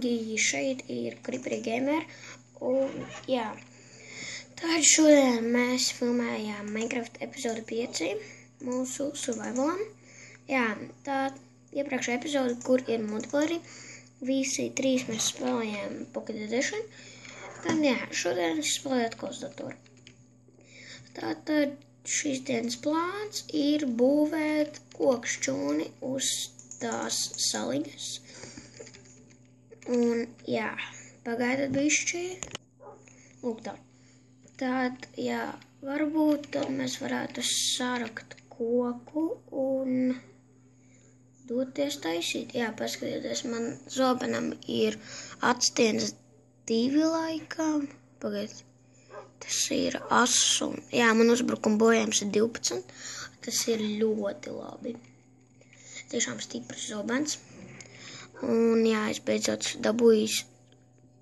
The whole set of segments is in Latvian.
draugi, šeit ir Creeper Gamer, un jā, tad šodien mēs filmējām Minecraft epizodi 5 mūsu survivalam. Jā, tā iepriekšējā epizode, kur ir multiplayeri, visi 3 mēs spēlējām Pocket Edition, tad jā, šodien es spēlēju atkal uz datoru. Tātad šīs dienas plāns ir būvēt kokšķūni uz tās saliņas. Un, jā, pagaidat bišķi. Lūk tā. Tad, jā, varbūt tad mēs varētu sarakt koku un doties taisīt. Jā, paskatieties, man zobenam ir atstienas 2 laikam. Pagaidiet. Tas ir 8. Jā, man uzbrukuma bojājums ir 12. Tas ir ļoti labi. Tiešām stiprs zobens. Un jā, es beidzot dabūjis.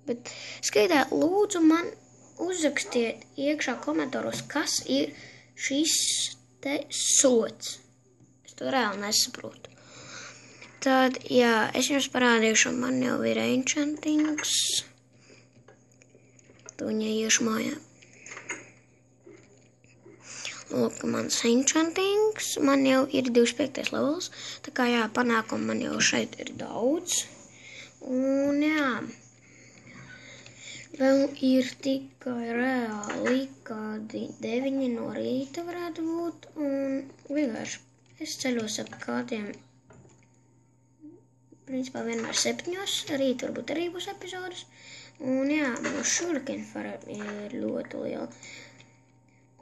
Bet skaitā, lūdzu man uzrakstiet iekšā komentāros, kas ir šis te sots. Es to reāli nesaprotu. Tad, jā, es jums parādīšu, man jau ir enchantings. Tuņa iešu mājā. Lūk, mans enchantings, man jau ir 25. levels, tā kā jā, panākumu man jau šeit ir daudz. Un jā, vēl ir tikai reāli kādi 9 no rīta varētu būt, un vienkārši es ceļos ap kādiem, principā vienmēr 7, rīt varbūt arī būs epizodes. Un jā, mūsu sugarcane farm ir ļoti liela.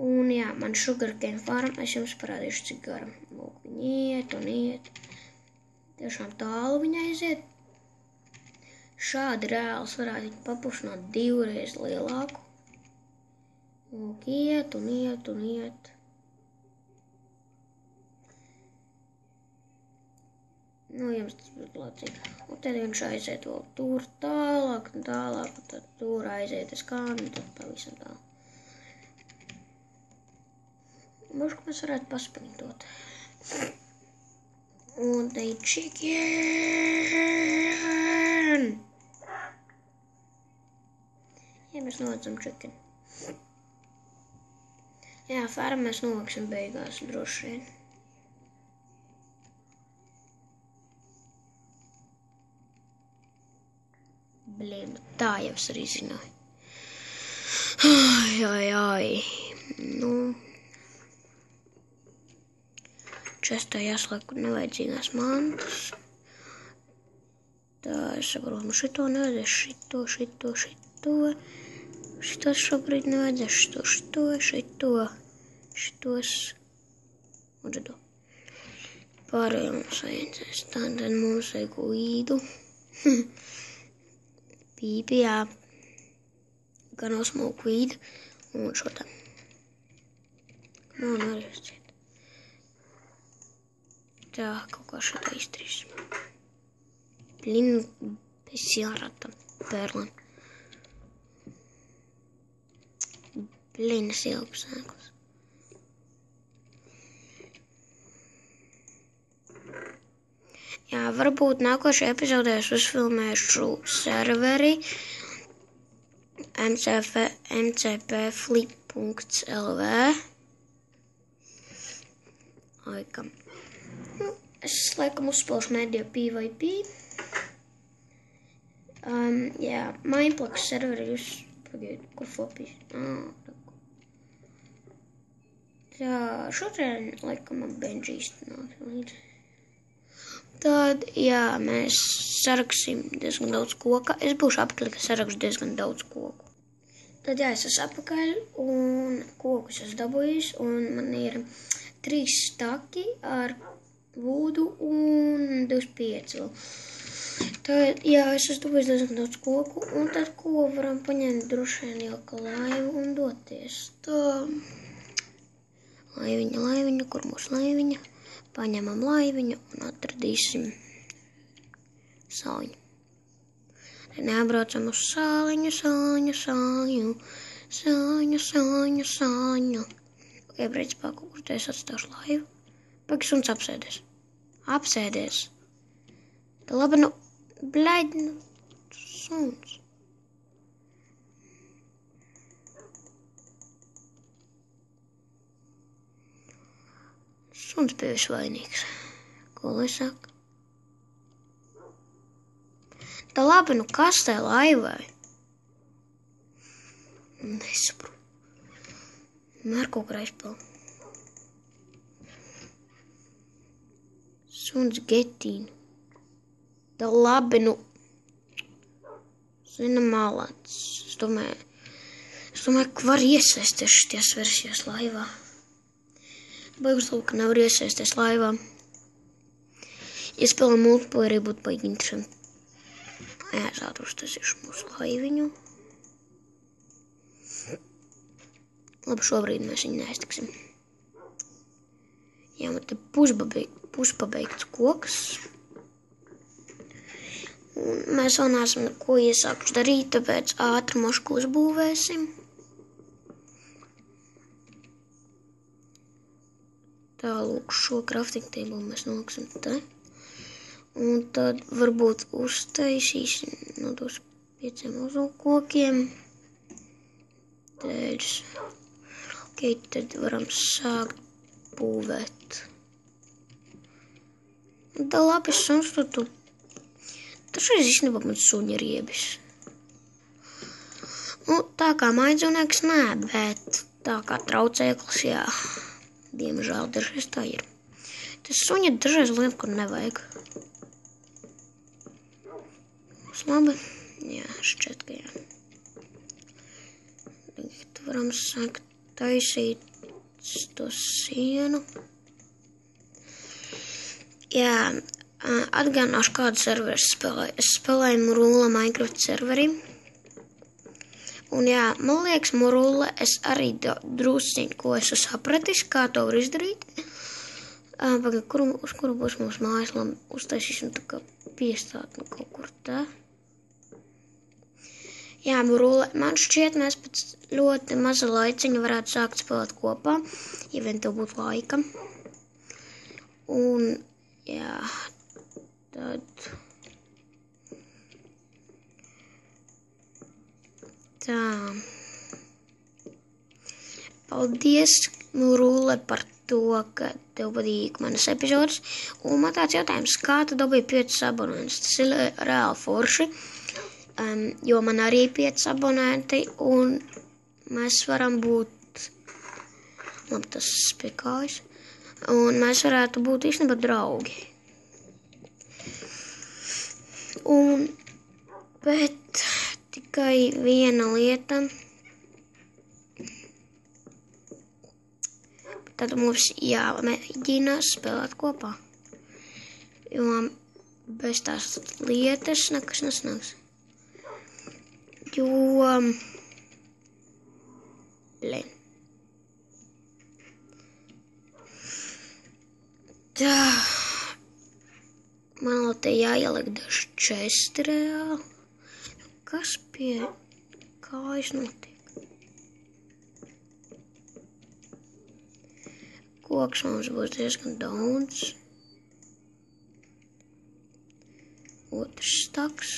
Un jā, man sugarcane farm, es jums parādīšu, cik gara. Lūk, viņi iet un iet. Tiešām tālu viņa aiziet. Šādi reāls varētu papušināt 2 reizes lielāku. Lūk, iet un iet un iet. Nu, jums tas būtu locīgi. Un tad viņš aiziet vēl tur tālāk un tālāk, un tad tur aiziet uz kānu, un tad pavisam tālāk. Možda mēs varētu pasprintot. Un te ir chicken. Jā, mēs novācam chicken. Jā, farmu mēs novāksim beigās droši vien. Blīn, tā jau es arī zināju. Ai. Nu. Čestā jāslēk nevajadzīgās mantas. Tā, es saprotu, man šito nevajadzēs, šito. Šitos šobrīd nevajadzēs, šitos. Un šito. Pārējā mums vajadzēs. Tātad mums vajag līdu. Pīpi, jā. Gan osmūku vīdu. Un šo tā. Man arī šķiet. Tā, kaut kā šitā izdarīsim. Blin, es jārata perlan. Blin, es ieliku sēklas. Jā, varbūt nākošajā epizodē es uzfilmēšu serveri mcpflip.lv. Laikam. Es laikam uzspēlšu medio PvP. Jā, Mineplex serveri jūs pagaidu, kur flopīs. Tā, šodien laikam man Benji nāk līdzi. Tad, jā, mēs saraksim diezgan daudz koka. Es būšu apakaļ, ka sarakšu diezgan daudz koku. Tad, jā, es esmu apakaļ un kokus esmu dabūjis. Un man ir 3 staki ar vūdu un 25 vēl. Tad, jā, es esmu dabūjis diezgan daudz koku. Un tad, ko varam paņemt droši vien jau kā laivu un doties. Tā, laiviņa, kur mūsu laiviņa? Paņemam laiviņu un atradīsim sāļu. Tad nebraucam uz sāļu. Ok, principā, kur te es atstāšu laivu. Pagi suns apsēdies. Apsēdies. Tā labi, nu, bļaļ, nu, suns. Suns bijusi vainīgs. Ko lai saka? Tā labi, nu kas tai laivai? Nesaprotu. Mēr kaut kā aizpildu. Suns getīni. Tā labi, nu. Zina malāts. Es domāju, ka var iesaisties šities versijas laivā. Baigus labi, ka nevar iesaisties laivā. Ja spēlē multiplayer, būtu baigi interesanti. Jā, es atrustasīšu mūsu laiviņu. Labi, šobrīd mēs viņu neiztiksim. Jā, man te puspabeigts koks. Un mēs vēl neesam neko iesākuši darīt, tāpēc ātri mošku uzbūvēsim. Tā, lūk, šo crafting table mēs noliksim te. Un tad varbūt uztaisīsim no tos 5 mazo kokiem. Ok, tad varam sākt būvēt. Un tā labi suns tu. Tašreiz īstenībā man suņi ir iebis. Nu, tā kā maidzunieks nē, bet tā kā traucēklis, jā. Diemžēl dažreiz tā ir. Tas suņi dažreiz lieta, kur nevajag. Labi? Jā, šķiet, ka jā. Tagad varam sākt taisīt to sienu. Jā, atgādināšu, kādu serveri es spēlēju. Es spēlēju Morula Minecraft serveri. Un jā, man liekas, Morula es arī drusciņu, ko esmu sapratis, kā to var izdarīt. Uz kuru būs mums mājas, labi, uztaisīsim tā kā piestāt nu kaut kur tā. Jā, Morula, man šķiet, mēs pēc ļoti maza laiciņa varētu sākt spēlēt kopā, ja vien tev būtu laika. Un, jā, tad... Tā. Paldies, Morula, par to, ka tev patīk manas epizodes. Un man tāds jautājums, kā tu dabūji 5 abonentus? Tas ir reāli forši. Jo man arī 5 abonenti, un mēs varam būt, labi, tas pie kājas, un mēs varētu būt īstenībā draugi. Bet tikai viena lieta, tad mums jāmēģina spēlēt kopā, jo bez tās lietas nekas nesnāks. Jo, tā, man vēl te jāieliek daži česti reāli. Kas pie kājas notiek? Koks mums būs diezgan daudz. Otrs staks.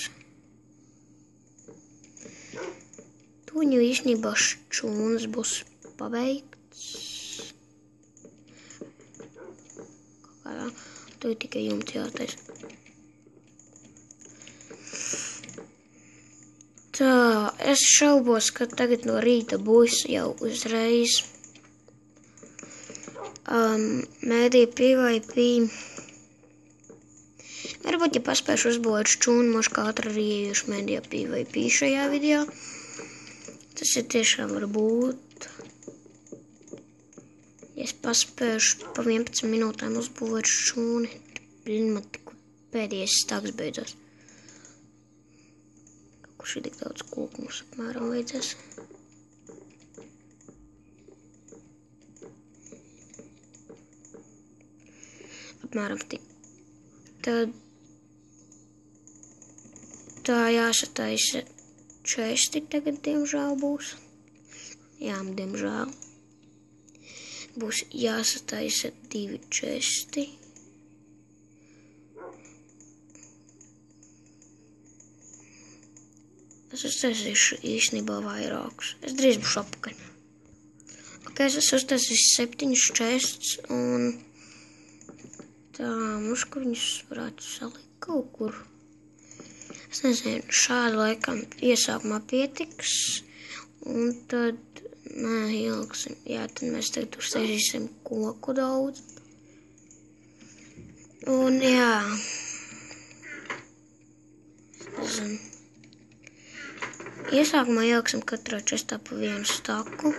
Tuņu īstenībā šķūnas būs pabeigts. Kādā, tu ir tikai jumts jātais. Tā, es šaubos, ka tagad no rīta būs jau uzreiz. Mēdī PvP. Varbūt, ja paspēšu uzbūvēt šķūnu, mošu kā ātri arī iejuši mēdī PvP šajā video. Tas ir tiešām var būt. Ja es paspēšu pa 11 minūtēm uzbūvēt šūni, tad man tik pēdējais stāks beidzās. Kaut kur šī tik daudz koku mums apmēram vajadzēs. Apmēram tik. Tad tā jāsataisa. Česti tagad, diemžēl, būs. Jā, diemžēl. Būs jāsataisa 2 česti. Es uztaisīšu īstenībā vairākus. Es drīz būšu apakaļ. Ok, es uztaisīšu 7 chests un tā, mums, ka viņus varētu salikt kaut kur. Es nezinu, šādi laikam iesākumā pietiks un tad, nē, ieliksim. Jā, tad mēs tagad uztaisīsim koku daudz. Un jā, nezinu. Iesākumā ieliksim katrā čestā pa 1 staku.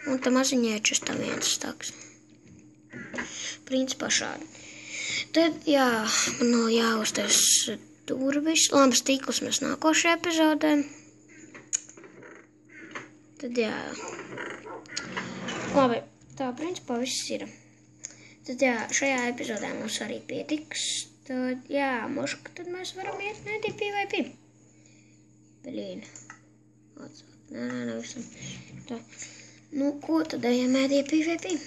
Un tam maziņajā čestā 1 staks. Principā šādi. Tad, jā, man vēl jāuztais durvis. Labi, stīklus mēs nākošajā epizodē. Tad, jā. Labi, tā principā viss ir. Tad, jā, šajā epizodē mums arī pietiks. Tad, jā, moška, tad mēs varam iet medī PvP. Belīna. Atsāt. Nē, visam. Tā. Nu, ko tad ejam medī PvP?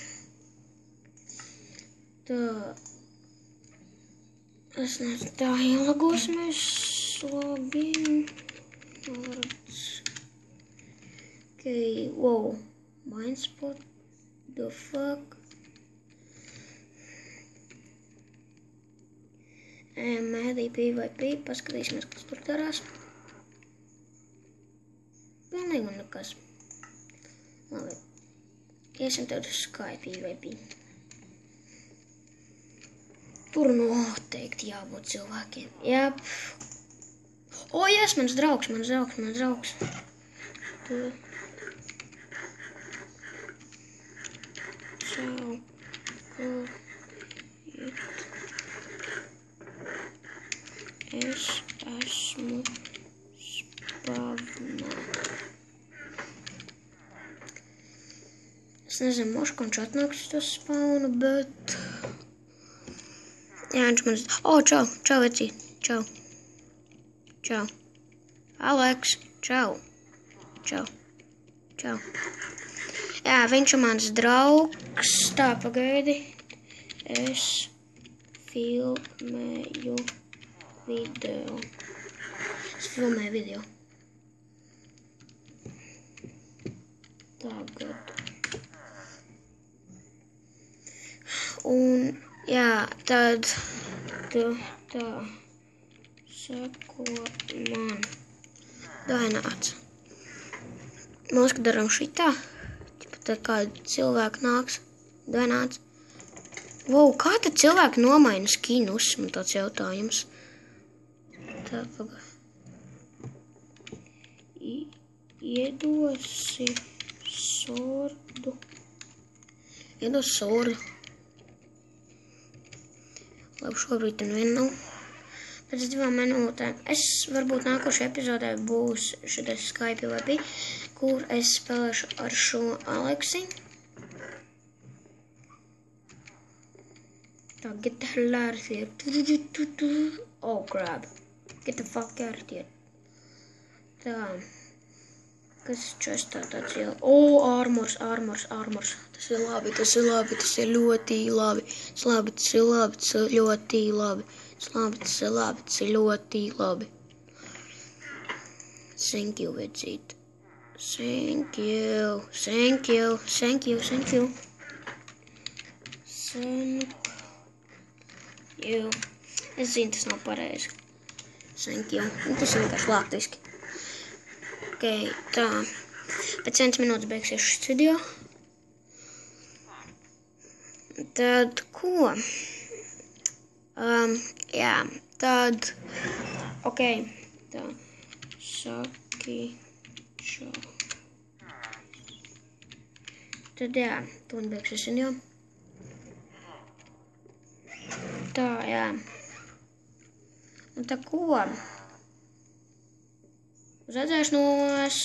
Tā. Es nezinu, tā ielagosimies. Login. Vārds. Ok, wow. Mindspot. The fuck? Medī PvP. Paskatīsimies, kas tur darās. Pilnīgi nekas. Labi. Iesim tad uz Sky PvP. Tur noteikti jābūt cilvēkiem. Jep. O, yes, mans draugs. Tu. Čau. Es esmu spavnā. Es nezinu, moška viņš atnāks uz to spawnu, bet... Jā, viņš man... O, čau, vecī. Čau. Aleks, čau. Jā, viņš ir mans draugs. Tā, pagaidi. Es filmēju video. Tagad. Un, jā, tad tā seko man. Daināts. Mēs, kad daram šitā, tad kādi cilvēki nāks. Daināts. Wow, kā tad cilvēki nomaina skinus? Man tāds jautājums. Tā, pagā. Iedosi sordu. Labi, šobrīd ten vien nav. Pēc 2 minūtēm. Es varbūt nākošajā epizodē būs šitais Sky PvP, kur es spēlēšu ar šo Aleksi. Tā, get the hell out of here. Oh, crap. Get the fuck out of here. Tā. Kas čestā tāds jau? O, armors. Tas ir labi, tas ir ļoti labi. Tas ir ļoti labi. Thank you, vecīt. Thank you. Es zinu, tas nav pareizi. Thank you. Tas ir vienkārši latviski. Ok, tā. Pēc 1 minūtes beigsies šis video. Tad ko? Jā, tad... Ok, tā. Saki čau. Tad jā, to beigsies video. Tā, jā. Un tā ko? Uz redzēšanos!